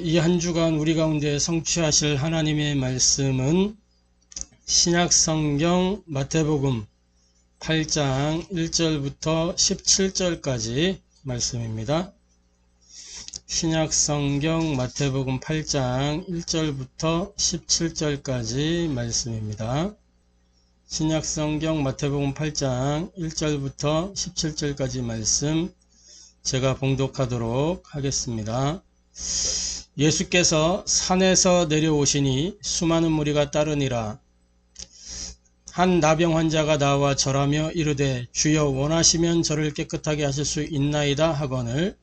이 한 주간 우리 가운데 성취하실 하나님의 말씀은 신약성경 마태복음 8장 1절부터 17절까지 말씀입니다. 신약성경 마태복음 8장 1절부터 17절까지 말씀입니다. 신약성경 마태복음 8장 1절부터 17절까지 말씀 제가 봉독하도록 하겠습니다. 예수께서 산에서 내려오시니 수많은 무리가 따르니라. 한 나병 환자가 나와 절하며 이르되 주여 원하시면 저를 깨끗하게 하실 수 있나이다 하거늘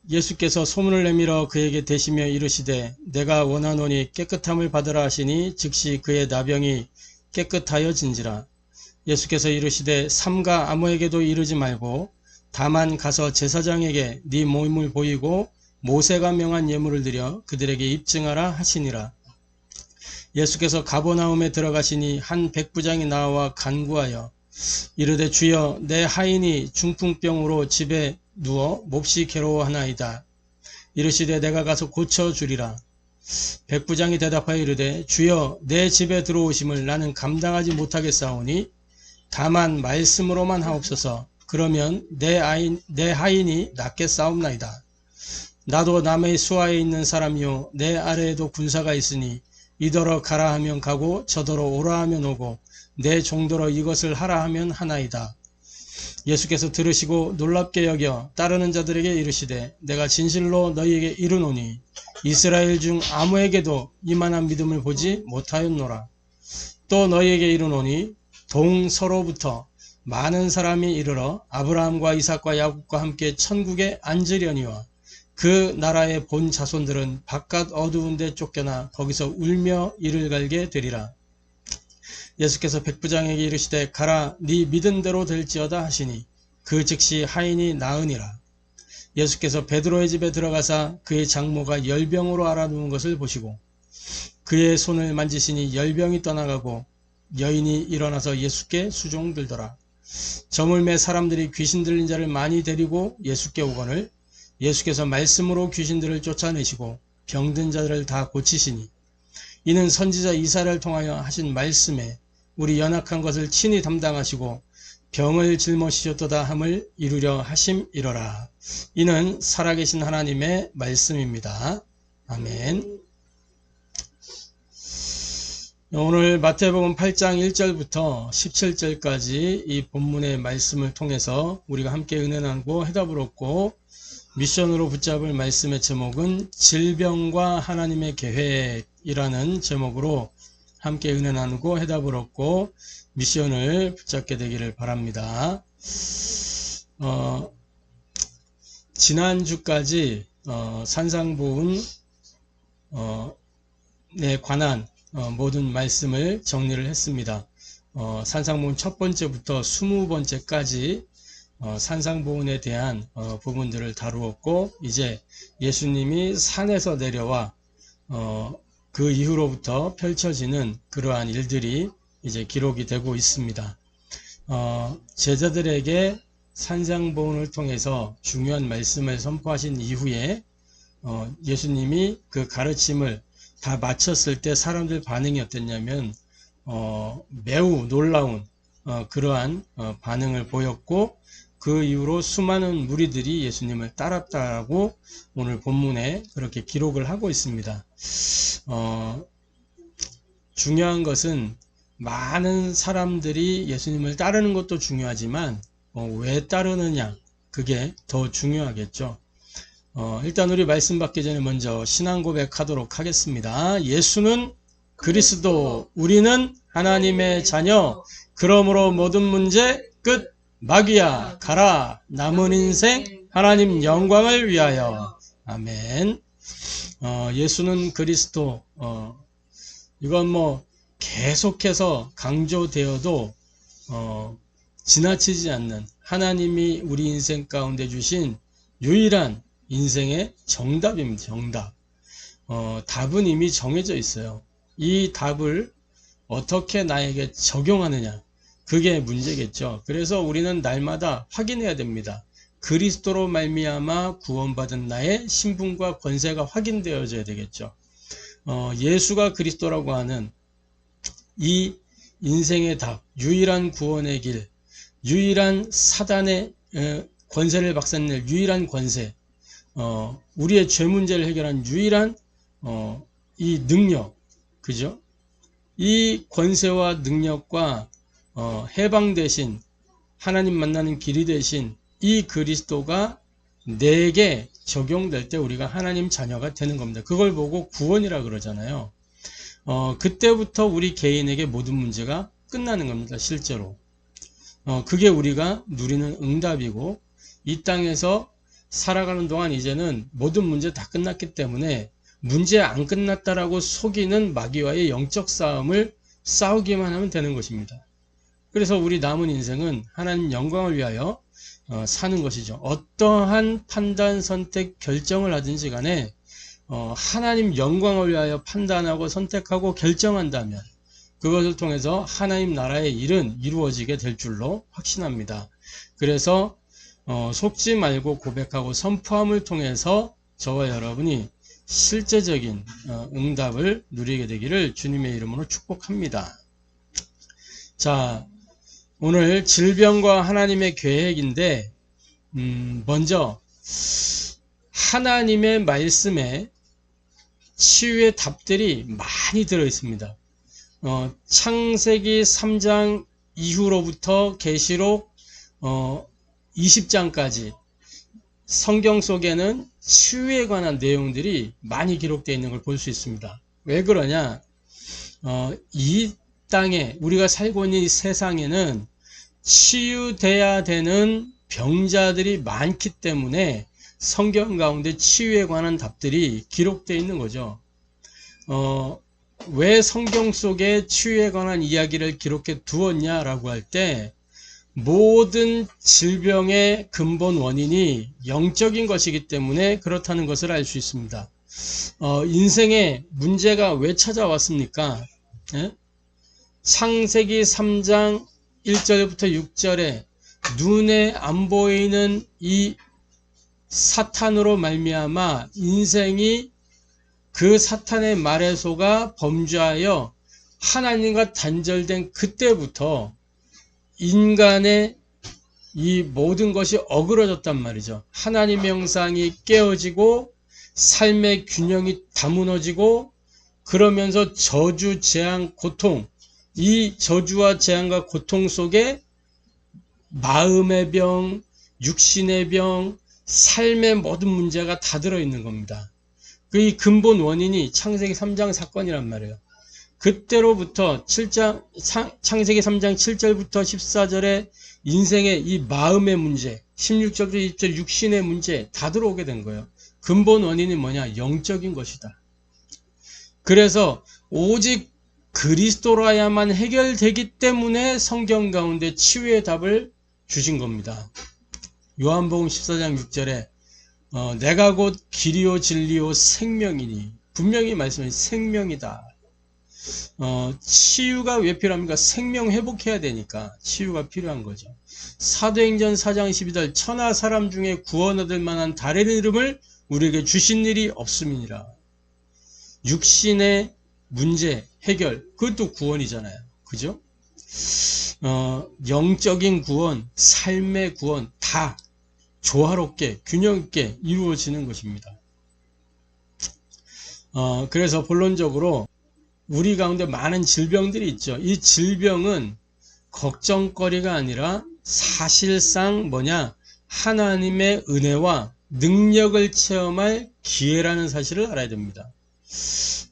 예수께서 소문을 내밀어 그에게 대시며 이르시되 내가 원하노니 깨끗함을 받으라 하시니 즉시 그의 나병이 깨끗하여진지라. 예수께서 이르시되 삼가 아무에게도 이르지 말고 다만 가서 제사장에게 네 몸을 보이고 모세가 명한 예물을 드려 그들에게 입증하라 하시니라. 예수께서 가버나움에 들어가시니 한 백부장이 나와 간구하여 이르되 주여 내 하인이 중풍병으로 집에 누워 몹시 괴로워하나이다. 이르시되 내가 가서 고쳐주리라. 백부장이 대답하여 이르되 주여 내 집에 들어오심을 나는 감당하지 못하겠사오니 다만 말씀으로만 하옵소서. 그러면 내 하인이 낫겠사옵나이다. 나도 남의 수하에 있는 사람이요 내 아래에도 군사가 있으니 이더러 가라 하면 가고 저더러 오라 하면 오고 내 종더러 이것을 하라 하면 하나이다. 예수께서 들으시고 놀랍게 여겨 따르는 자들에게 이르시되 내가 진실로 너희에게 이르노니 이스라엘 중 아무에게도 이만한 믿음을 보지 못하였노라. 또 너희에게 이르노니 동서로부터 많은 사람이 이르러 아브라함과 이삭과 야곱과 함께 천국에 앉으려니와 그 나라의 본 자손들은 바깥 어두운 데 쫓겨나 거기서 울며 이를 갈게 되리라. 예수께서 백부장에게 이르시되 가라 네 믿은 대로 될지어다 하시니 그 즉시 하인이 나으니라. 예수께서 베드로의 집에 들어가사 그의 장모가 열병으로 앓아누운 것을 보시고 그의 손을 만지시니 열병이 떠나가고 여인이 일어나서 예수께 수종들더라. 저물매 사람들이 귀신 들린 자를 많이 데리고 예수께 오거늘 예수께서 말씀으로 귀신들을 쫓아내시고 병든 자들을 다 고치시니 이는 선지자 이사야를 통하여 하신 말씀에 우리 연약한 것을 친히 담당하시고 병을 짊어지셨도다 함을 이루려 하심이로라. 이는 살아계신 하나님의 말씀입니다. 아멘. 오늘 마태복음 8장 1절부터 17절까지 이 본문의 말씀을 통해서 우리가 함께 은혜 나누고 해답을 얻고 미션으로 붙잡을 말씀의 제목은 질병과 하나님의 계획이라는 제목으로 함께 은혜 나누고 해답을 얻고 미션을 붙잡게 되기를 바랍니다. 지난주까지 산상보훈에 관한 모든 말씀을 정리를 했습니다. 산상보훈 첫 번째부터 20번째까지 산상보훈에 대한 부분들을 다루었고 이제 예수님이 산에서 내려와 그 이후로부터 펼쳐지는 그러한 일들이 이제 기록이 되고 있습니다. 제자들에게 산상보훈을 통해서 중요한 말씀을 선포하신 이후에 예수님이 그 가르침을 다 마쳤을 때 사람들 반응이 어땠냐면 매우 놀라운 그러한 반응을 보였고 그 이후로 수많은 무리들이 예수님을 따랐다고 오늘 본문에 그렇게 기록을 하고 있습니다. 중요한 것은 많은 사람들이 예수님을 따르는 것도 중요하지만 왜 따르느냐 그게 더 중요하겠죠. 일단 우리 말씀 받기 전에 먼저 신앙 고백하도록 하겠습니다. 예수는 그리스도, 우리는 하나님의 자녀, 그러므로 모든 문제 끝. 마귀야 가라. 남은 인생 하나님 영광을 위하여. 아멘. 예수는 그리스도. 이건 뭐 계속해서 강조되어도 지나치지 않는 하나님이 우리 인생 가운데 주신 유일한 인생의 정답입니다. 정답. 답은 이미 정해져 있어요. 이 답을 어떻게 나에게 적용하느냐, 그게 문제겠죠. 그래서 우리는 날마다 확인해야 됩니다. 그리스도로 말미암아 구원받은 나의 신분과 권세가 확인되어져야 되겠죠. 예수가 그리스도라고 하는 이 인생의 답, 유일한 구원의 길, 유일한 사단의 권세를 박살낼 유일한 권세, 우리의 죄 문제를 해결한 유일한 이 능력, 그죠? 이 권세와 능력과 해방 대신 하나님 만나는 길이 되신 이 그리스도가 내게 적용될 때 우리가 하나님 자녀가 되는 겁니다. 그걸 보고 구원이라 그러잖아요. 그때부터 우리 개인에게 모든 문제가 끝나는 겁니다. 실제로. 그게 우리가 누리는 응답이고, 이 땅에서 살아가는 동안 이제는 모든 문제 다 끝났기 때문에 문제 안 끝났다라고 속이는 마귀와의 영적 싸움을 싸우기만 하면 되는 것입니다. 그래서 우리 남은 인생은 하나님 영광을 위하여 사는 것이죠. 어떠한 판단, 선택, 결정을 하든지 간에 하나님 영광을 위하여 판단하고 선택하고 결정한다면 그것을 통해서 하나님 나라의 일은 이루어지게 될 줄로 확신합니다. 그래서 속지 말고 고백하고 선포함을 통해서 저와 여러분이 실제적인 응답을 누리게 되기를 주님의 이름으로 축복합니다. 자, 오늘 질병과 하나님의 계획인데 먼저 하나님의 말씀에 치유의 답들이 많이 들어 있습니다. 창세기 3장 이후로부터 계시록 20장까지 성경 속에는 치유에 관한 내용들이 많이 기록되어 있는 걸 볼 수 있습니다. 왜 그러냐? 이 땅에 우리가 살고 있는 이 세상에는 치유돼야 되는 병자들이 많기 때문에 성경 가운데 치유에 관한 답들이 기록되어 있는 거죠. 왜 성경 속에 치유에 관한 이야기를 기록해 두었냐라고 할 때 모든 질병의 근본 원인이 영적인 것이기 때문에 그렇다는 것을 알 수 있습니다. 인생에 문제가 왜 찾아왔습니까? 예? 창세기 3장 1절부터 6절에 눈에 안 보이는 이 사탄으로 말미암아 인생이 그 사탄의 말에 속아 범죄하여 하나님과 단절된 그때부터 인간의 이 모든 것이 어그러졌단 말이죠. 하나님의 형상이 깨어지고 삶의 균형이 다 무너지고 그러면서 저주, 재앙, 고통, 이 저주와 재앙과 고통 속에 마음의 병, 육신의 병, 삶의 모든 문제가 다 들어있는 겁니다. 그 근본 원인이 창세기 3장 사건이란 말이에요. 그때로부터 창세기 3장 7절부터 14절에 인생의 이 마음의 문제, 16절부터 20절 육신의 문제 다 들어오게 된 거예요. 근본 원인이 뭐냐? 영적인 것이다. 그래서 오직 그리스도라야만 해결되기 때문에 성경 가운데 치유의 답을 주신 겁니다. 요한복음 14장 6절에 내가 곧 길이요 진리요 생명이니, 분명히 말씀해 생명이다. 치유가 왜 필요합니까? 생명 회복해야 되니까 치유가 필요한 거죠. 사도행전 4장 12절 천하 사람 중에 구원 얻을 만한 다른 이름을 우리에게 주신 일이 없음이니라. 육신의 문제 해결, 그것도 구원이잖아요. 그죠? 영적인 구원, 삶의 구원 다 조화롭게 균형 있게 이루어지는 것입니다. 그래서 본론적으로 우리 가운데 많은 질병들이 있죠. 이 질병은 걱정거리가 아니라 사실상 뭐냐? 하나님의 은혜와 능력을 체험할 기회라는 사실을 알아야 됩니다.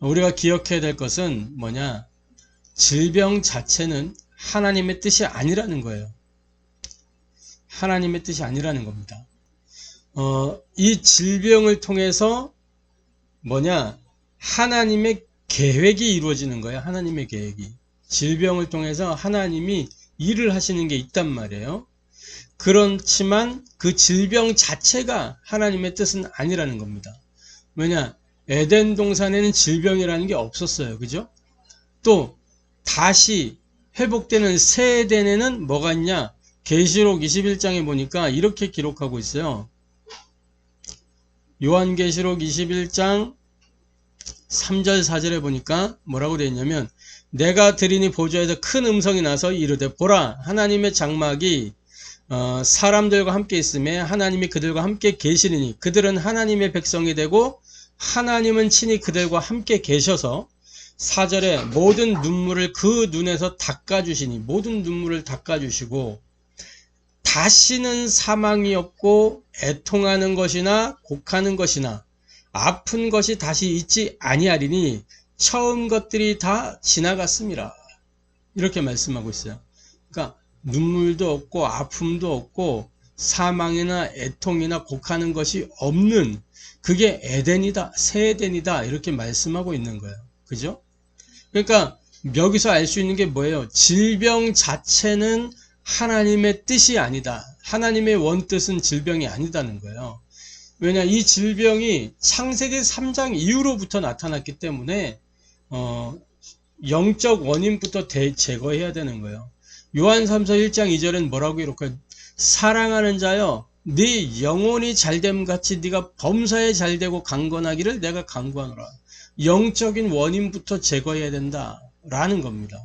우리가 기억해야 될 것은 뭐냐? 질병 자체는 하나님의 뜻이 아니라는 거예요. 하나님의 뜻이 아니라는 겁니다. 이 질병을 통해서 뭐냐? 하나님의 계획이 이루어지는 거예요. 하나님의 계획이. 질병을 통해서 하나님이 일을 하시는 게 있단 말이에요. 그렇지만 그 질병 자체가 하나님의 뜻은 아니라는 겁니다. 왜냐? 에덴 동산에는 질병이라는 게 없었어요. 그죠? 또 다시 회복되는 새 에덴에는 뭐가 있냐? 계시록 21장에 보니까 이렇게 기록하고 있어요. 요한계시록 21장 3절 4절에 보니까 뭐라고 되어 있냐면, 내가 들으니 보좌에서 큰 음성이 나서 이르되 보라, 하나님의 장막이 사람들과 함께 있음에 하나님이 그들과 함께 계시리니 그들은 하나님의 백성이 되고 하나님은 친히 그들과 함께 계셔서 4절에 모든 눈물을 그 눈에서 닦아주시니, 모든 눈물을 닦아주시고 다시는 사망이 없고 애통하는 것이나 곡하는 것이나 아픈 것이 다시 있지 아니하리니 처음 것들이 다 지나갔습니다. 이렇게 말씀하고 있어요. 그러니까 눈물도 없고 아픔도 없고 사망이나 애통이나 곡하는 것이 없는, 그게 에덴이다, 새 에덴이다, 이렇게 말씀하고 있는 거예요. 그죠? 그러니까 여기서 알 수 있는 게 뭐예요? 질병 자체는 하나님의 뜻이 아니다. 하나님의 원뜻은 질병이 아니다는 거예요. 왜냐, 이 질병이 창세기 3장 이후로부터 나타났기 때문에 영적 원인부터 제거해야 되는 거예요. 요한 3서 1장 2절엔 뭐라고 이렇게, 사랑하는 자여 네 영혼이 잘됨 같이 네가 범사에 잘되고 강건하기를 내가 간구하노라. 영적인 원인부터 제거해야 된다라는 겁니다.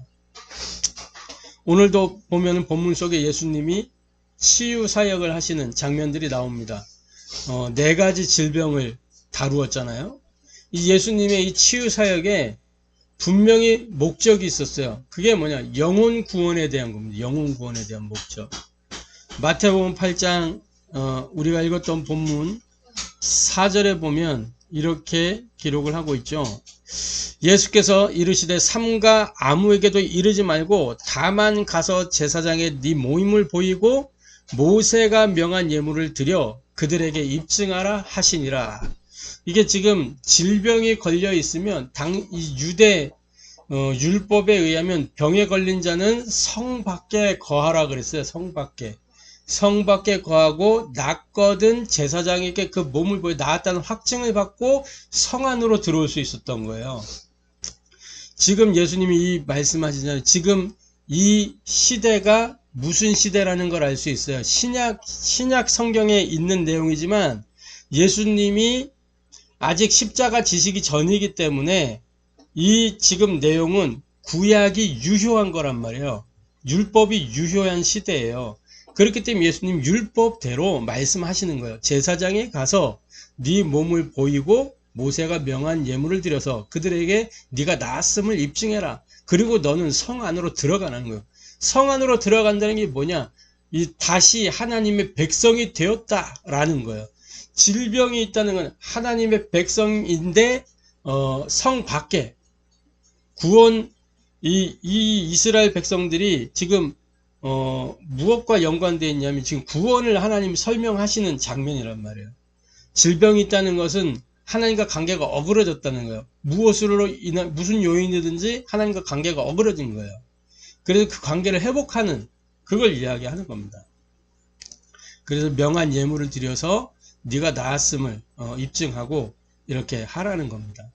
오늘도 보면 본문 속에 예수님이 치유 사역을 하시는 장면들이 나옵니다. 4가지 질병을 다루었잖아요. 이 예수님의 이 치유 사역에 분명히 목적이 있었어요. 그게 뭐냐? 영혼 구원에 대한 겁니다. 영혼 구원에 대한 목적. 마태복음 8장 우리가 읽었던 본문 4절에 보면 이렇게 기록을 하고 있죠. 예수께서 이르시되 삼가 아무에게도 이르지 말고 다만 가서 제사장에 네 모임을 보이고 모세가 명한 예물을 드려 그들에게 입증하라 하시니라. 이게 지금 질병이 걸려 있으면 이 유대 율법에 의하면 병에 걸린 자는 성 밖에 거하라 그랬어요. 성 밖에 거하고 낫거든 제사장에게 그 몸을 보여 나았다는 확증을 받고 성 안으로 들어올 수 있었던 거예요. 지금 예수님이 이 말씀하시잖아요. 지금 이 시대가 무슨 시대라는 걸 알 수 있어요. 신약 성경에 있는 내용이지만 예수님이 아직 십자가 지시기 전이기 때문에 이 지금 내용은 구약이 유효한 거란 말이에요. 율법이 유효한 시대예요. 그렇기 때문에 예수님 율법대로 말씀하시는 거예요. 제사장에 가서 네 몸을 보이고 모세가 명한 예물을 드려서 그들에게 네가 나았음을 입증해라. 그리고 너는 성 안으로 들어가는 거예요. 성 안으로 들어간다는 게 뭐냐? 다시 하나님의 백성이 되었다라는 거예요. 질병이 있다는 건 하나님의 백성인데 성 밖에 구원, 이 이스라엘 백성들이 지금 무엇과 연관되어 있냐면 지금 구원을 하나님이 설명하시는 장면이란 말이에요. 질병이 있다는 것은 하나님과 관계가 어그러졌다는 거예요. 무엇으로 인한 무슨 요인이든지 하나님과 관계가 어그러진 거예요. 그래서 그 관계를 회복하는, 그걸 이야기하는 겁니다. 그래서 명한 예물을 드려서 네가 나았음을 입증하고 이렇게 하라는 겁니다.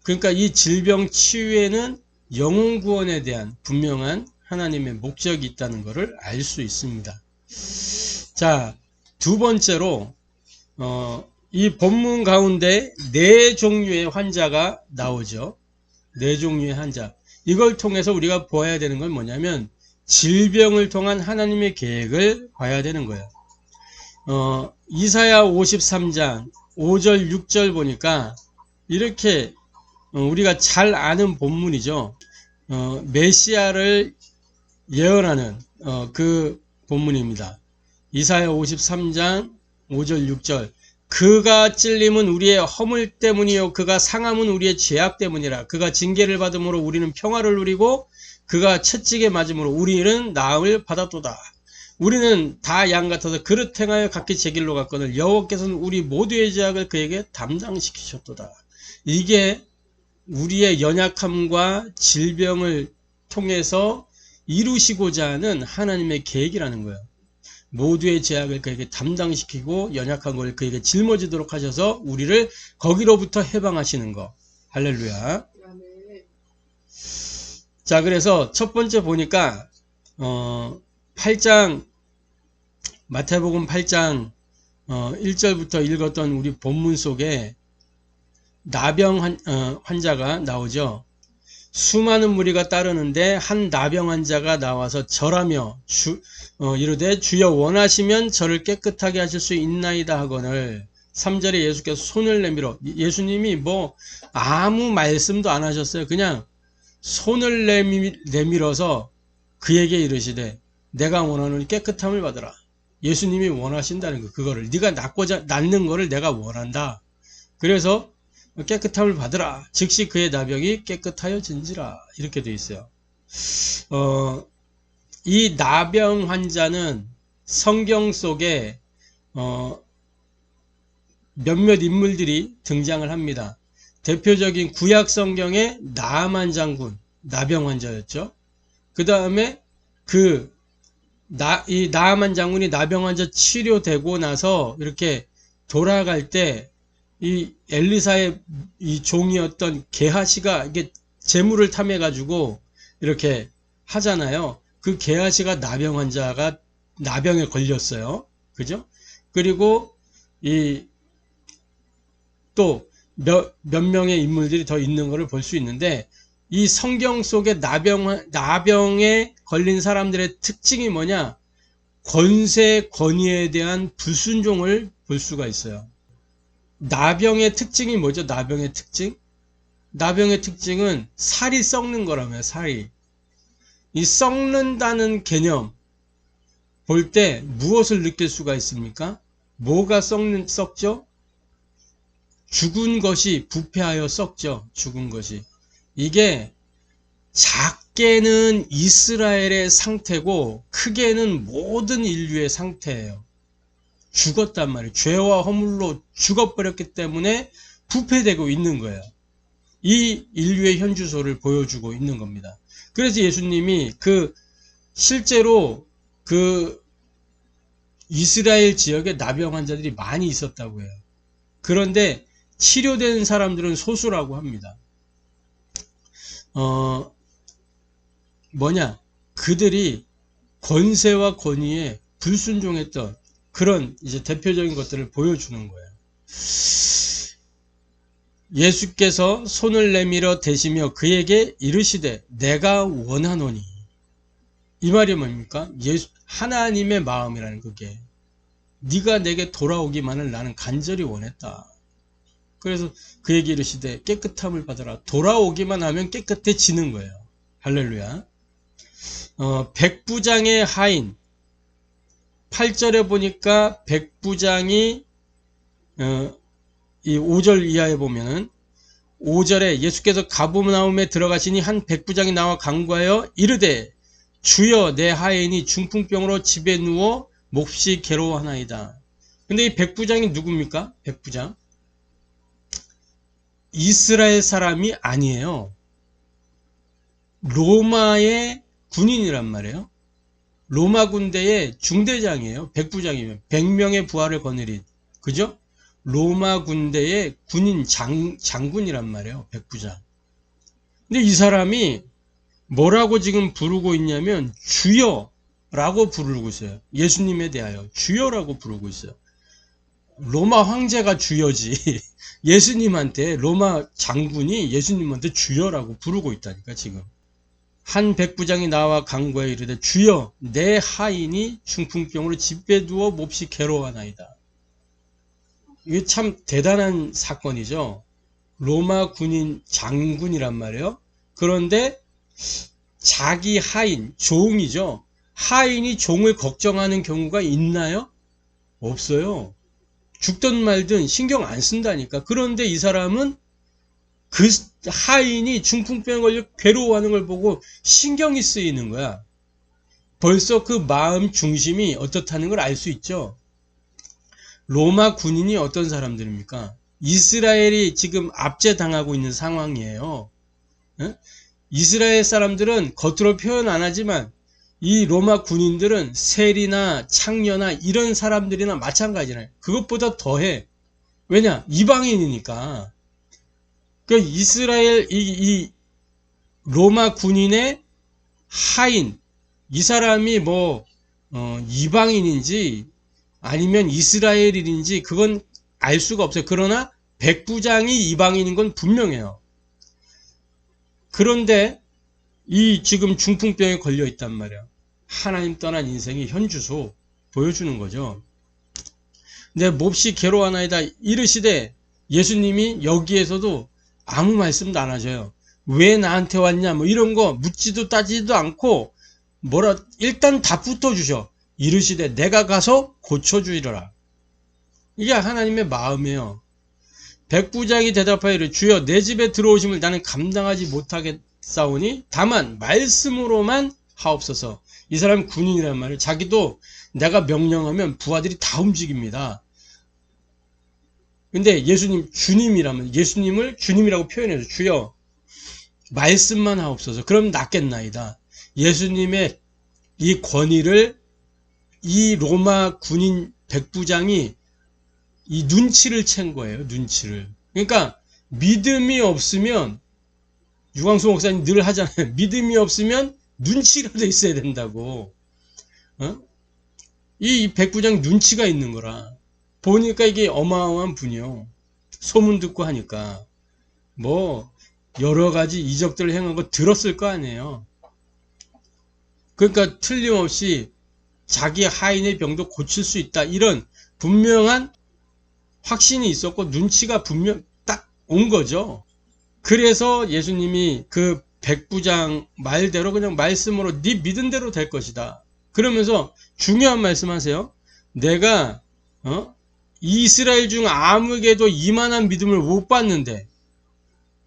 그러니까 이 질병 치유에는 영혼 구원에 대한 분명한 하나님의 목적이 있다는 것을 알 수 있습니다. 자, 두 번째로 이 본문 가운데 4종류의 환자가 나오죠. 4종류의 환자. 이걸 통해서 우리가 보아야 되는 건 뭐냐면 질병을 통한 하나님의 계획을 봐야 되는 거예요. 이사야 53장 5절 6절 보니까 이렇게 우리가 잘 아는 본문이죠. 메시아를 예언하는 그 본문입니다. 이사야 53장 5절 6절. 그가 찔림은 우리의 허물 때문이요 그가 상함은 우리의 죄악 때문이라. 그가 징계를 받음으로 우리는 평화를 누리고 그가 채찍에 맞음으로 우리는 나음을 받았도다. 우리는 다 양 같아서 그릇 행하여 각기 제 길로 갔거늘 여호와께서는 우리 모두의 죄악을 그에게 담당시키셨도다. 이게 우리의 연약함과 질병을 통해서 이루시고자 하는 하나님의 계획이라는 거예요. 모두의 죄악을 그에게 담당시키고 연약한 걸 그에게 짊어지도록 하셔서 우리를 거기로부터 해방하시는 거. 할렐루야. 자, 그래서 첫 번째 보니까 8장, 마태복음 8장 1절부터 읽었던 우리 본문 속에 나병 환자가 나오죠. 수많은 무리가 따르는데 한 나병 환자가 나와서 절하며 이르되 주여 원하시면 저를 깨끗하게 하실 수 있나이다 하거늘 3절에 예수께서 손을 내밀어, 예수님이 뭐 아무 말씀도 안 하셨어요. 그냥 손을 내밀어서 그에게 이르시되 내가 원하는 깨끗함을 받으라. 예수님이 원하신다는 거, 그거를 네가 낫는 거를 내가 원한다. 그래서 깨끗함을 받으라. 즉시 그의 나병이 깨끗하여진지라. 이렇게 되어 있어요. 이 나병 환자는 성경 속에 몇몇 인물들이 등장을 합니다. 대표적인 구약 성경의 나아만 장군, 나병 환자였죠. 그 다음에 이 나아만 장군이 나병 환자 치료되고 나서 이렇게 돌아갈 때 이 엘리사의 이 종이었던 게하시가 이게 재물을 탐해 가지고 이렇게 하잖아요. 그 게하시가 나병 환자가 나병에 걸렸어요. 그죠? 그리고 또 몇 명의 인물들이 더 있는 것을 볼 수 있는데, 이 성경 속에 나병에 걸린 사람들의 특징이 뭐냐? 권세, 권위에 대한 불순종을 볼 수가 있어요. 나병의 특징이 뭐죠? 나병의 특징? 나병의 특징은 살이 썩는 거라며요. 살이. 이 썩는다는 개념 볼 때 무엇을 느낄 수가 있습니까? 뭐가 썩죠? 죽은 것이 부패하여 썩죠. 죽은 것이. 이게 작게는 이스라엘의 상태고 크게는 모든 인류의 상태예요. 죽었단 말이에요. 죄와 허물로 죽어버렸기 때문에 부패되고 있는 거예요. 이 인류의 현주소를 보여주고 있는 겁니다. 그래서 예수님이 실제로 이스라엘 지역에 나병 환자들이 많이 있었다고 해요. 그런데 치료된 사람들은 소수라고 합니다. 그들이 권세와 권위에 불순종했던 그런 이제 대표적인 것들을 보여주는 거예요. 예수께서 손을 내밀어 대시며 그에게 이르시되 내가 원하노니. 이 말이 뭡니까? 하나님의 마음이라는 그게. 네가 내게 돌아오기만을 나는 간절히 원했다. 그래서 그에게 이르시되 깨끗함을 받으라. 돌아오기만 하면 깨끗해지는 거예요. 할렐루야. 백부장의 하인. 8절에 보니까 백부장이 이 5절 이하에 보면은 5절에 예수께서 가버나움에 들어가시니 한 백부장이 나와 간구하여 이르되 주여 내 하인이 중풍병으로 집에 누워 몹시 괴로워하나이다. 근데 이 백부장이 누굽니까? 백부장 이스라엘 사람이 아니에요. 로마의 군인이란 말이에요. 로마 군대의 중대장이에요. 백부장이면 100명의 부하를 거느린, 그죠? 로마 군대의 군인 장군이란 말이에요. 백부장. 근데 이 사람이 뭐라고 지금 부르고 있냐면 주여라고 부르고 있어요. 예수님에 대하여 주여라고 부르고 있어요. 로마 황제가 주여지 예수님한테 로마 장군이 예수님한테 주여라고 부르고 있다니까 지금. 한 백부장이 나와 간구하여 이르되 주여 내 하인이 중풍병으로 집에 누워 몹시 괴로워하나이다. 이게 참 대단한 사건이죠. 로마 군인 장군이란 말이에요. 그런데 자기 하인, 종이죠. 하인이 종을 걱정하는 경우가 있나요? 없어요. 죽든 말든 신경 안 쓴다니까. 그런데 이 사람은 그 하인이 중풍병에 걸려 괴로워하는 걸 보고 신경이 쓰이는 거야. 벌써 그 마음 중심이 어떻다는 걸 알 수 있죠. 로마 군인이 어떤 사람들입니까? 이스라엘이 지금 압제당하고 있는 상황이에요. 이스라엘 사람들은 겉으로 표현 안 하지만 이 로마 군인들은 세리나 창녀나 이런 사람들이나 마찬가지잖아요. 그것보다 더해. 왜냐? 이방인이니까. 그 이스라엘 이 로마 군인의 하인, 이 사람이 이방인인지 아니면 이스라엘인인지 그건 알 수가 없어요. 그러나 백부장이 이방인인 건 분명해요. 그런데 이 지금 중풍병에 걸려 있단 말이야. 하나님 떠난 인생이 현주소 보여주는 거죠. 근데 몹시 괴로워하나이다 이르시되 예수님이 여기에서도 아무 말씀도 안 하셔요. 왜 나한테 왔냐 이런 거 묻지도 따지지도 않고 일단 답부터 주셔. 이르시되 내가 가서 고쳐주리라. 이게 하나님의 마음이에요. 백부장이 대답하여 이르되 주여 내 집에 들어오심을 나는 감당하지 못하겠사오니 다만 말씀으로만 하옵소서. 이 사람은 군인이란 말이에요. 자기도 내가 명령하면 부하들이 다 움직입니다. 근데 예수님 주님이라면 예수님을 주님이라고 표현해서 주여 말씀만 하옵소서. 그럼 낫겠나이다. 예수님의 이 권위를 이 로마 군인 백부장이 이 눈치를 챈 거예요. 눈치를. 그러니까 믿음이 없으면 유광수 목사님 늘 하잖아요. 믿음이 없으면 눈치라도 있어야 된다고. 이 백부장 눈치가 있는 거라. 보니까 이게 어마어마한 분이요. 소문 듣고 하니까 여러 가지 이적들을 행한 거 들었을 거 아니에요. 그러니까 틀림없이 자기 하인의 병도 고칠 수 있다. 이런 분명한 확신이 있었고 눈치가 분명 딱 온 거죠. 그래서 예수님이 그 백부장 말대로 그냥 말씀으로 네 믿은 대로 될 것이다. 그러면서 중요한 말씀하세요. 내가 이스라엘 중 아무에게도 이만한 믿음을 못 봤는데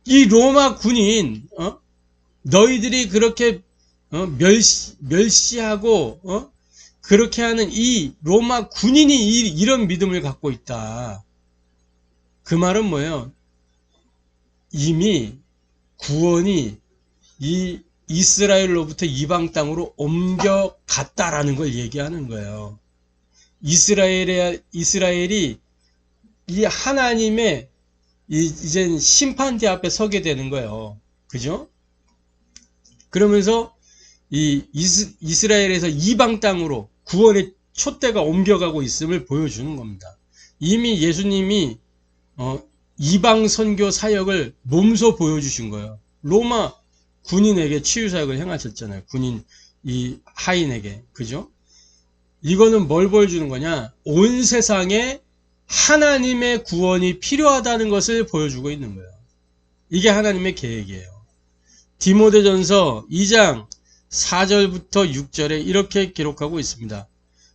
이 로마 군인 너희들이 그렇게 멸시하고 그렇게 하는 이 로마 군인이 이런 믿음을 갖고 있다. 그 말은 뭐예요? 이미 구원이 이 이스라엘로부터 이방 땅으로 옮겨갔다라는 걸 얘기하는 거예요. 이스라엘이 이 하나님의 이젠 심판대 앞에 서게 되는 거예요. 그죠? 그러면서 이 이스라엘에서 이방 땅으로 구원의 촛대가 옮겨가고 있음을 보여주는 겁니다. 이미 예수님이 이방 선교 사역을 몸소 보여주신 거예요. 로마 군인에게 치유 사역을 행하셨잖아요. 군인 이 하인에게. 그죠? 이거는 뭘 보여주는 거냐? 온 세상에 하나님의 구원이 필요하다는 것을 보여주고 있는 거예요. 이게 하나님의 계획이에요. 디모데전서 2장 4절부터 6절에 이렇게 기록하고 있습니다.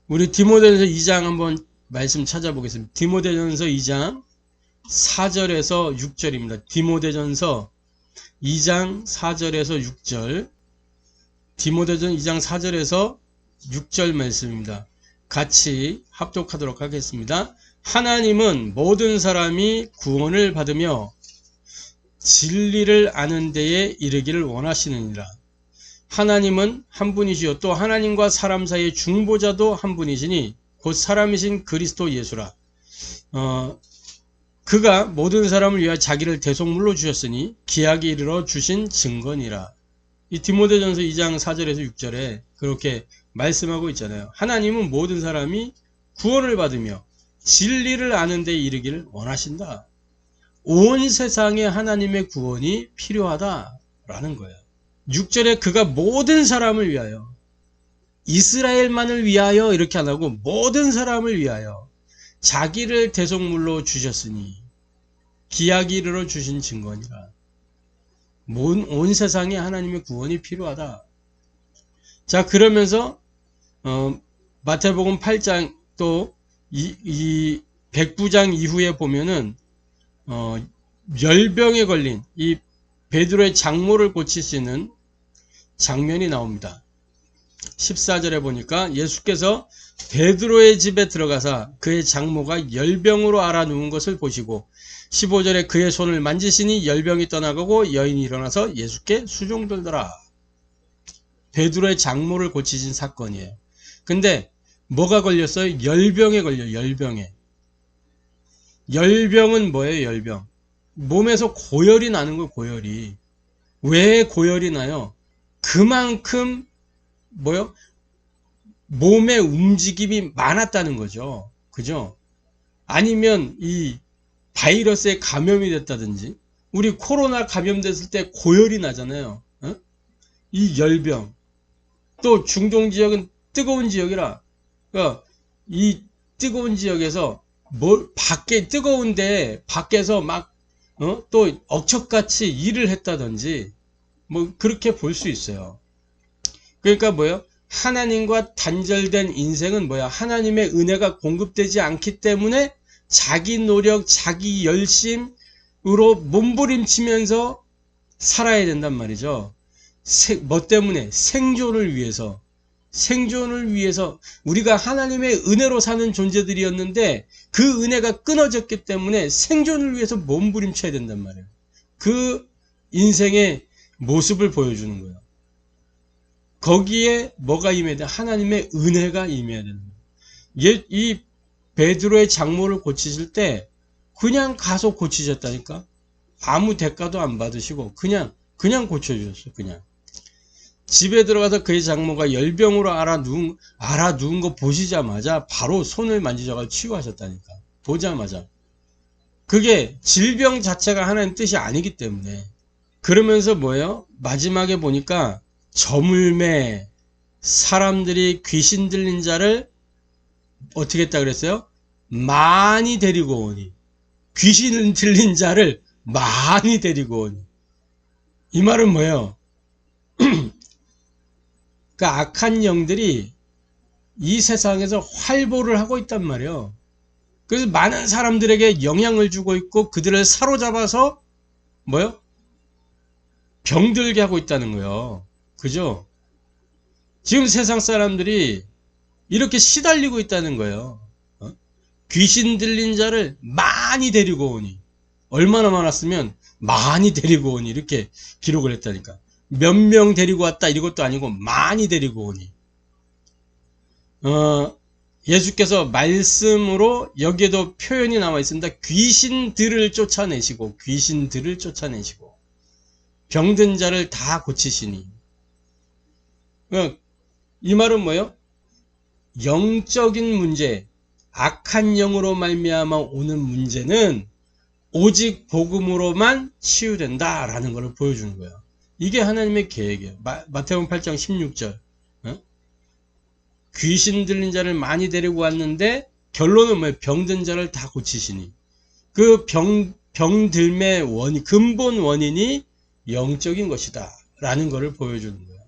우리 디모데전서 2장 한번 말씀 찾아보겠습니다. 디모데전서 2장 4절에서 6절입니다. 디모데전서 2장 4절에서 6절. 디모데전 2장 4절에서 6절 말씀입니다. 같이 합독하도록 하겠습니다. 하나님은 모든 사람이 구원을 받으며 진리를 아는 데에 이르기를 원하시느니라. 하나님은 한 분이시요 또 하나님과 사람 사이의 중보자도 한 분이시니 곧 사람이신 그리스도 예수라. 그가 모든 사람을 위하여 자기를 대속물로 주셨으니 기약에 이르러 주신 증거니라. 이 디모데전서 2장 4절에서 6절에 그렇게 말씀하고 있잖아요. 하나님은 모든 사람이 구원을 받으며 진리를 아는 데 이르기를 원하신다. 온 세상에 하나님의 구원이 필요하다라는 거예요. 6절에 그가 모든 사람을 위하여, 이스라엘만을 위하여 이렇게 안 하고 모든 사람을 위하여 자기를 대속물로 주셨으니 기약이 이르러 주신 증거니라. 온 세상에 하나님의 구원이 필요하다. 자, 그러면서 마태복음 8장 또 이 백부장 이후에 보면은 열병에 걸린 이 베드로의 장모를 고치시는 장면이 나옵니다. 14절에 보니까 예수께서 베드로의 집에 들어가사 그의 장모가 열병으로 앓아 누운 것을 보시고 15절에 그의 손을 만지시니 열병이 떠나가고 여인이 일어나서 예수께 수종들더라. 베드로의 장모를 고치신 사건이에요. 근데 뭐가 걸렸어요? 열병에 걸려요. 열병에. 열병은 뭐예요? 열병. 몸에서 고열이 나는 거예요. 고열이. 왜 고열이 나요? 그만큼 뭐요? 몸의 움직임이 많았다는 거죠. 그죠? 아니면 이 바이러스에 감염이 됐다든지, 우리 코로나 감염됐을 때 고열이 나잖아요. 어? 이 열병. 또 중동 지역은 뜨거운 지역이라, 그러니까 이 뜨거운 지역에서 밖에 뜨거운데 밖에서 막 또 억척같이 일을 했다든지 뭐 그렇게 볼 수 있어요. 그러니까 뭐예요? 하나님과 단절된 인생은 뭐야? 하나님의 은혜가 공급되지 않기 때문에 자기 노력, 자기 열심으로 몸부림치면서 살아야 된단 말이죠. 뭐 때문에? 생존을 위해서. 생존을 위해서 우리가 하나님의 은혜로 사는 존재들이었는데 그 은혜가 끊어졌기 때문에 생존을 위해서 몸부림쳐야 된단 말이에요. 그 인생의 모습을 보여주는 거예요. 거기에 뭐가 임해야 돼? 하나님의 은혜가 임해야 되는 거예요. 이 베드로의 장모를 고치실 때 그냥 가서 고치셨다니까. 아무 대가도 안 받으시고 그냥 고쳐주셨어요. 그냥. 집에 들어가서 그의 장모가 열병으로 알아누운 거 보시자마자 바로 손을 만지셔서 치유하셨다니까. 보자마자. 그게 질병 자체가 하나님 뜻이 아니기 때문에. 그러면서 뭐예요? 마지막에 보니까 저물매 사람들이 귀신 들린 자를 어떻게 했다 그랬어요? 많이 데리고 오니. 귀신 들린 자를 많이 데리고 오니. 이 말은 뭐예요? 그 악한 영들이 이 세상에서 활보를 하고 있단 말이에요. 그래서 많은 사람들에게 영향을 주고 있고 그들을 사로잡아서 뭐요? 병들게 하고 있다는 거예요. 그죠? 지금 세상 사람들이 이렇게 시달리고 있다는 거예요. 귀신 들린 자를 많이 데리고 오니. 얼마나 많았으면 많이 데리고 오니 이렇게 기록을 했다니까. 몇 명 데리고 왔다 이것도 아니고 많이 데리고 오니. 예수께서 말씀으로 여기에도 표현이 나와 있습니다. 귀신들을 쫓아내시고 병든 자를 다 고치시니. 이 말은 뭐예요? 영적인 문제, 악한 영으로 말미암아 오는 문제는 오직 복음으로만 치유된다라는 것을 보여주는 거예요. 이게 하나님의 계획이에요. 마태복음 8장 16절. 귀신 들린 자를 많이 데리고 왔는데 결론은 뭐예요? 병든 자를 다 고치시니. 그 병들매 근본 원인이 영적인 것이다 라는 것을 보여주는 거예요.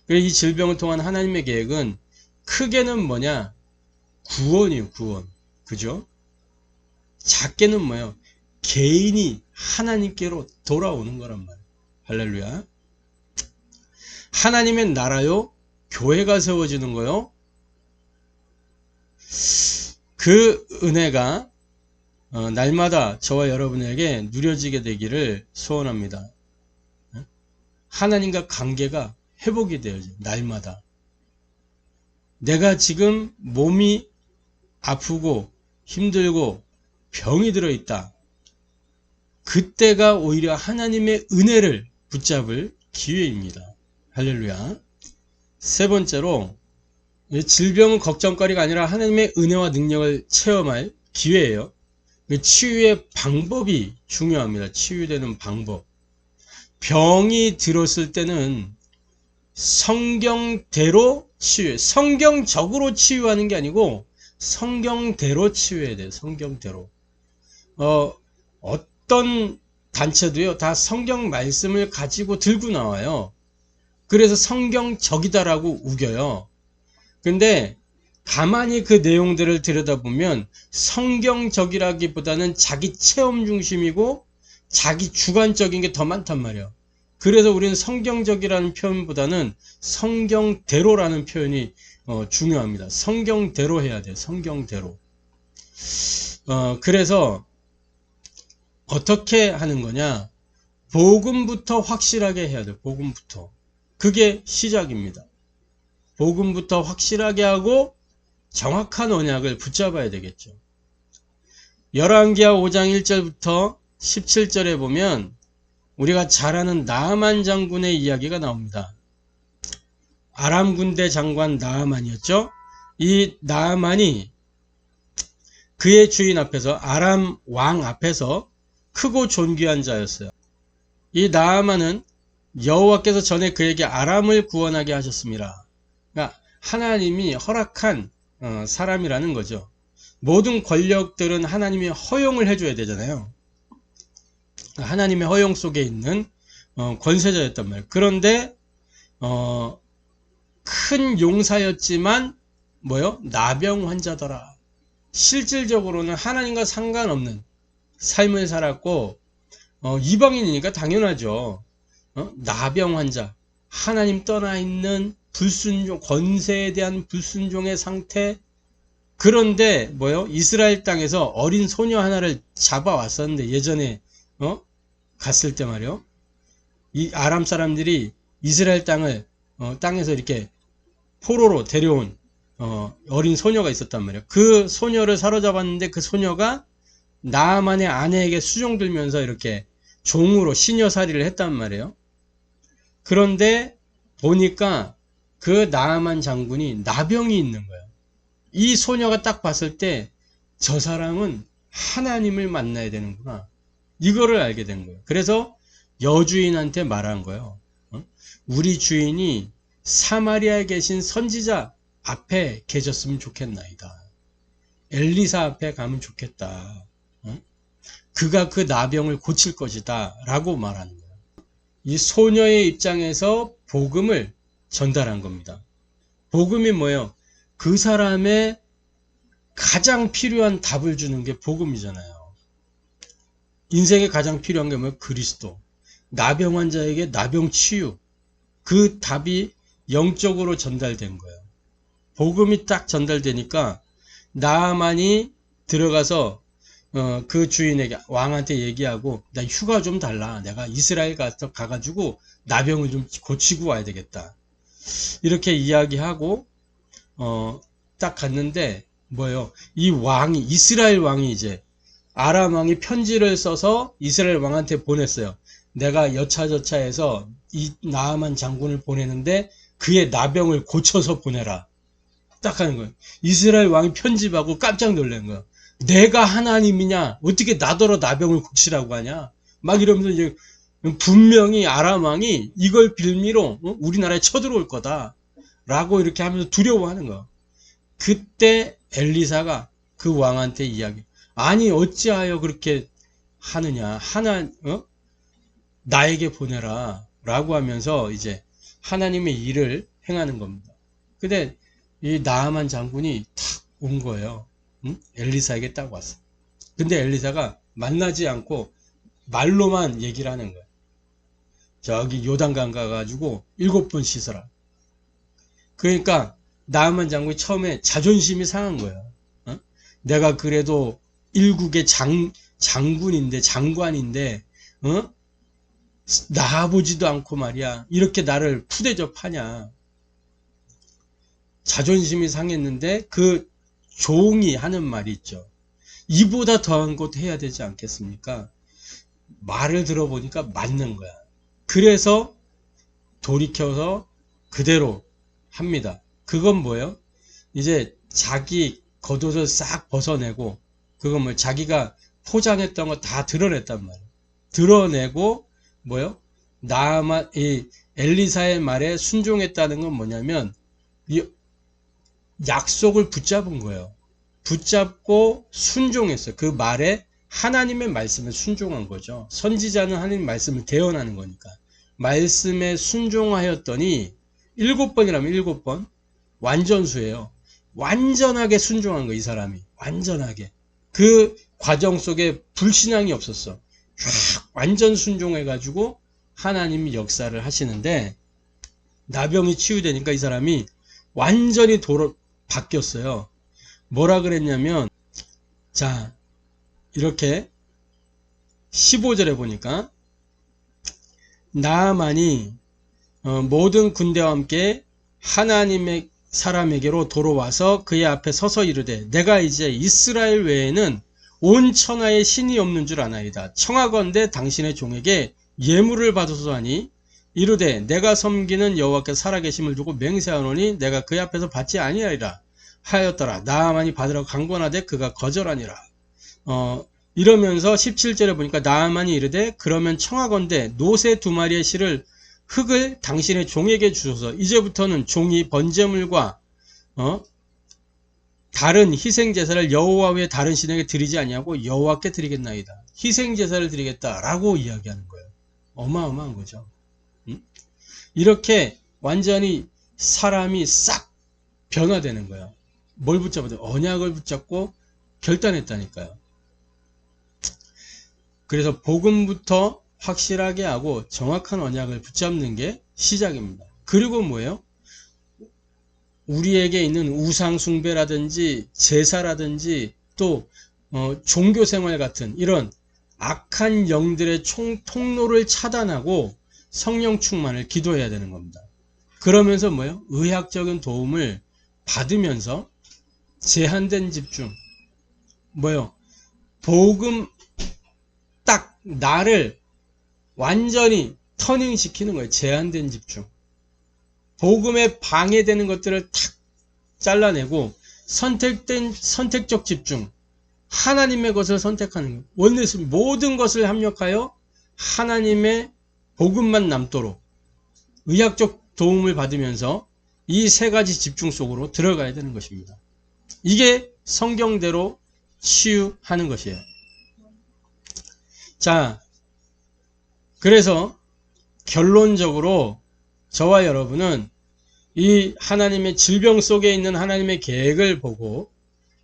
그래서 이 질병을 통한 하나님의 계획은 크게는 뭐냐? 구원이에요. 구원. 그죠? 작게는 뭐예요? 개인이 하나님께로 돌아오는 거란 말이에요. 할렐루야. 하나님의 나라요, 교회가 세워지는 거요. 그 은혜가 날마다 저와 여러분에게 누려지게 되기를 소원합니다. 하나님과 관계가 회복이 되어져. 날마다. 내가 지금 몸이 아프고 힘들고 병이 들어있다. 그때가 오히려 하나님의 은혜를 붙잡을 기회입니다. 할렐루야. 세 번째로, 질병은 걱정거리가 아니라 하나님의 은혜와 능력을 체험할 기회예요. 치유의 방법이 중요합니다. 치유되는 방법. 병이 들었을 때는 성경대로 치유해. 성경적으로 치유하는 게 아니고 성경대로 치유해야 돼요. 성경대로. 어떤 단체도요, 다 성경 말씀을 가지고 들고 나와요. 그래서 성경적이다라고 우겨요. 근데 가만히 그 내용들을 들여다보면 성경적이라기보다는 자기 체험 중심이고 자기 주관적인 게 더 많단 말이에요. 그래서 우리는 성경적이라는 표현보다는 성경대로라는 표현이 중요합니다. 성경대로 해야 돼요. 성경대로. 그래서 어떻게 하는 거냐? 복음부터 확실하게 해야 돼요. 복음부터. 그게 시작입니다. 복음부터 확실하게 하고 정확한 언약을 붙잡아야 되겠죠. 열왕기하 5장 1절부터 17절에 보면 우리가 잘 아는 나아만 장군의 이야기가 나옵니다. 아람 군대 장관 나아만이었죠. 이 나아만이 그의 주인 앞에서, 아람 왕 앞에서 크고 존귀한 자였어요. 이 나아만은 여호와께서 전에 그에게 아람을 구원하게 하셨습니다. 그러니까 하나님이 허락한 사람이라는 거죠. 모든 권력들은 하나님이 허용을 해줘야 되잖아요. 하나님의 허용 속에 있는 권세자였단 말이에요. 그런데 큰 용사였지만 나병 환자더라. 실질적으로는 하나님과 상관없는 삶을 살았고, 이방인이니까 당연하죠. 나병 환자, 하나님 떠나 있는 불순종, 권세에 대한 불순종의 상태. 그런데 이스라엘 땅에서 어린 소녀 하나를 잡아왔었는데, 예전에 갔을 때 말이요, 이 아람 사람들이 이스라엘 땅에서 이렇게 포로로 데려온 어린 소녀가 있었단 말이에요. 그 소녀를 사로잡았는데, 그 소녀가 나아만의 아내에게 수종들면서 이렇게 종으로 시녀살이를 했단 말이에요. 그런데 보니까 그 나아만 장군이 나병이 있는 거예요. 이 소녀가 딱 봤을 때 저 사람은 하나님을 만나야 되는구나, 이거를 알게 된 거예요. 그래서 여주인한테 말한 거예요. 우리 주인이 사마리아에 계신 선지자 앞에 계셨으면 좋겠나이다. 엘리사 앞에 가면 좋겠다. 그가 그 나병을 고칠 것이다 라고 말하는 거예요. 이 소녀의 입장에서 복음을 전달한 겁니다. 복음이 뭐예요? 그 사람의 가장 필요한 답을 주는 게 복음이잖아요. 인생에 가장 필요한 게 뭐예요? 그리스도. 나병 환자에게 나병 치유. 그 답이 영적으로 전달된 거예요. 복음이 딱 전달되니까 나아만이 들어가서 그 주인에게, 왕한테 얘기하고, 나 휴가 좀 달라. 내가 이스라엘 가가지고 나병을 좀 고치고 와야 되겠다. 이렇게 이야기하고 딱 갔는데 이 왕이, 이스라엘 왕이, 이제 아람 왕이 편지를 써서 이스라엘 왕한테 보냈어요. 내가 여차저차해서 이 나아만 장군을 보내는데 그의 나병을 고쳐서 보내라. 딱 하는 거예요. 이스라엘 왕이 편집하고 깜짝 놀란 거예요. 내가 하나님이냐? 어떻게 나더러 나병을 고치라고 하냐? 막 이러면서 이제 분명히 아람 왕이 이걸 빌미로 우리나라에 쳐들어올 거다 라고 이렇게 하면서 두려워하는 거예요. 그때 엘리사가 그 왕한테 이야기, 아니 어찌하여 그렇게 하느냐, 나에게 보내라 라고 하면서 이제 하나님의 일을 행하는 겁니다. 근데 이 나아만 장군이 탁 온 거예요. 엘리사에게 딱 왔어. 근데 엘리사가 만나지 않고 말로만 얘기를 하는 거예요. 저기 요단강 가가지고 7번 씻어라. 그러니까 나아만 장군이 처음에 자존심이 상한 거예요. 내가 그래도 일국의 장관인데 나아보지도 않고 말이야, 이렇게 나를 푸대접하냐. 자존심이 상했는데 그 종이 하는 말이 있죠. 이보다 더한 것 해야 되지 않겠습니까? 말을 들어보니까 맞는 거야. 그래서 돌이켜서 그대로 합니다. 그건 뭐예요? 이제 자기 겉옷을 싹 벗어내고, 그건 자기가 포장했던 거 다 드러냈단 말이에요. 드러내고 이 엘리사의 말에 순종했다는 건 뭐냐면, 이 약속을 붙잡은 거예요. 붙잡고 순종했어요. 그 말에 하나님의 말씀에 순종한 거죠. 선지자는 하나님 말씀을 대언하는 거니까. 말씀에 순종하였더니 7번이라면 7번 완전수예요. 완전하게 순종한 거예요. 이 사람이 완전하게. 그 과정 속에 불신앙이 없었어. 쫙 완전 순종해가지고 하나님이 역사를 하시는데, 나병이 치유되니까 이 사람이 완전히 바뀌었어요. 뭐라 그랬냐면, 자, 이렇게 15절에 보니까 나아만이 모든 군대와 함께 하나님의 사람에게로 돌아와서 그의 앞에 서서 이르되, 내가 이제 이스라엘 외에는 온 천하에 신이 없는 줄 아나이다. 청하건대 당신의 종에게 예물을 받으소서 하니 이르되 내가 섬기는 여호와께 살아계심을 두고 맹세하노니 내가 그의 앞에서 받지 아니하리라 하였더라. 나아만이 받으라고 강권하되 그가 거절하니라. 이러면서 17절에 보니까 나아만이 이르되 그러면 청하건대 노새 2마리의 실을 흙을 당신의 종에게 주소서. 이제부터는 종이 번제물과 다른 희생제사를 여호와 외에 다른 신에게 드리지 아니하고 여호와께 드리겠나이다. 희생제사를 드리겠다라고 이야기하는 거예요. 어마어마한 거죠. 이렇게 완전히 사람이 싹 변화되는 거예요. 뭘 붙잡아도 언약을 붙잡고 결단했다니까요. 그래서 복음부터 확실하게 하고 정확한 언약을 붙잡는 게 시작입니다. 그리고 뭐예요? 우리에게 있는 우상 숭배라든지 제사라든지 또 종교생활 같은 이런 악한 영들의 통로를 차단하고 성령 충만을 기도해야 되는 겁니다. 그러면서 뭐예요? 의학적인 도움을 받으면서 제한된 집중, 뭐예요? 복음 딱 나를 완전히 터닝시키는 거예요. 제한된 집중. 복음에 방해되는 것들을 탁 잘라내고 선택적 집중. 하나님의 것을 선택하는 거예요. 원리스 모든 것을 합력하여 하나님의 복음만 남도록 의학적 도움을 받으면서 이 3가지 집중 속으로 들어가야 되는 것입니다. 이게 성경대로 치유하는 것이에요. 자, 그래서 결론적으로 저와 여러분은 이 하나님의 질병 속에 있는 하나님의 계획을 보고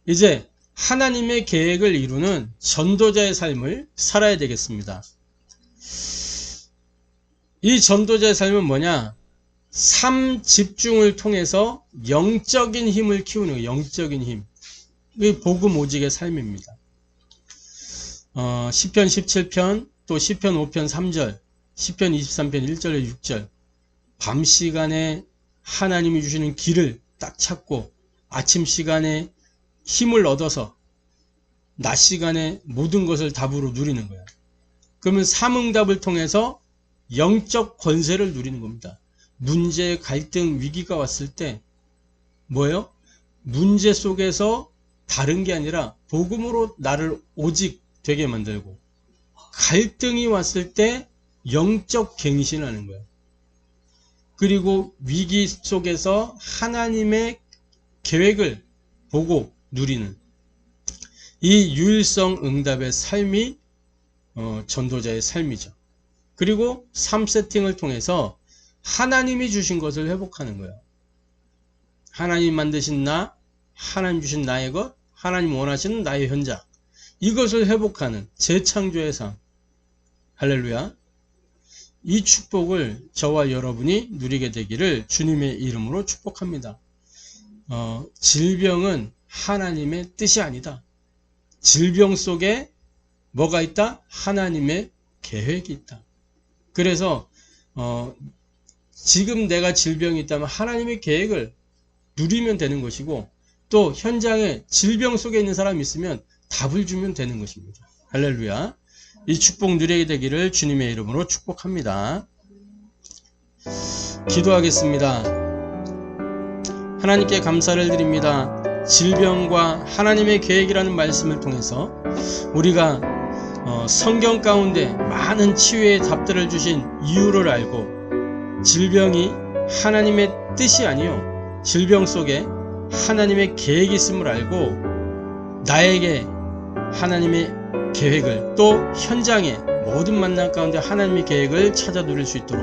이제 하나님의 계획을 이루는 전도자의 삶을 살아야 되겠습니다. 이 전도자의 삶은 뭐냐? 삶 집중을 통해서 영적인 힘을 키우는 거예요. 영적인 힘. 이게 복음 오직의 삶입니다. 시편 17편 또 시편 5편 3절 시편 23편 1절에 6절 밤 시간에 하나님이 주시는 길을 딱 찾고 아침 시간에 힘을 얻어서 낮 시간에 모든 것을 답으로 누리는 거야. 그러면 삼응답을 통해서 영적 권세를 누리는 겁니다. 문제, 갈등, 위기가 왔을 때 뭐예요? 문제 속에서 다른 게 아니라 복음으로 나를 오직 되게 만들고 갈등이 왔을 때 영적 갱신하는 거예요. 그리고 위기 속에서 하나님의 계획을 보고 누리는 이 유일성 응답의 삶이 전도자의 삶이죠. 그리고 3세팅을 통해서 하나님이 주신 것을 회복하는 거예요. 하나님 만드신 나, 하나님 주신 나의 것, 하나님 원하시는 나의 현장, 이것을 회복하는 재창조의 삶. 할렐루야. 이 축복을 저와 여러분이 누리게 되기를 주님의 이름으로 축복합니다. 질병은 하나님의 뜻이 아니다. 질병 속에 뭐가 있다? 하나님의 계획이 있다. 그래서 지금 내가 질병이 있다면 하나님의 계획을 누리면 되는 것이고 또 현장에 질병 속에 있는 사람이 있으면 답을 주면 되는 것입니다. 할렐루야. 이 축복 누리게 되기를 주님의 이름으로 축복합니다. 기도하겠습니다. 하나님께 감사를 드립니다. 질병과 하나님의 계획이라는 말씀을 통해서 우리가 성경 가운데 많은 치유의 답들을 주신 이유를 알고 질병이 하나님의 뜻이 아니요 질병 속에 하나님의 계획이 있음을 알고 나에게 하나님의 계획을 또 현장의 모든 만남 가운데 하나님의 계획을 찾아 누릴 수 있도록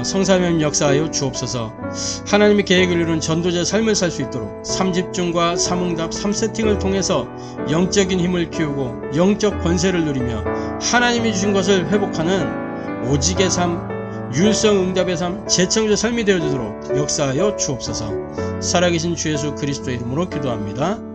성삼위하님 역사하여 주옵소서. 하나님의 계획을 이루는 전도자의 삶을 살 수 있도록 3집중과 3응답 3세팅을 통해서 영적인 힘을 키우고 영적 권세를 누리며 하나님이 주신 것을 회복하는 오직의 삶, 유일성 응답의 삶, 재창조의 삶이 되어지도록 역사하여 주옵소서. 살아계신 주 예수 그리스도의 이름으로 기도합니다.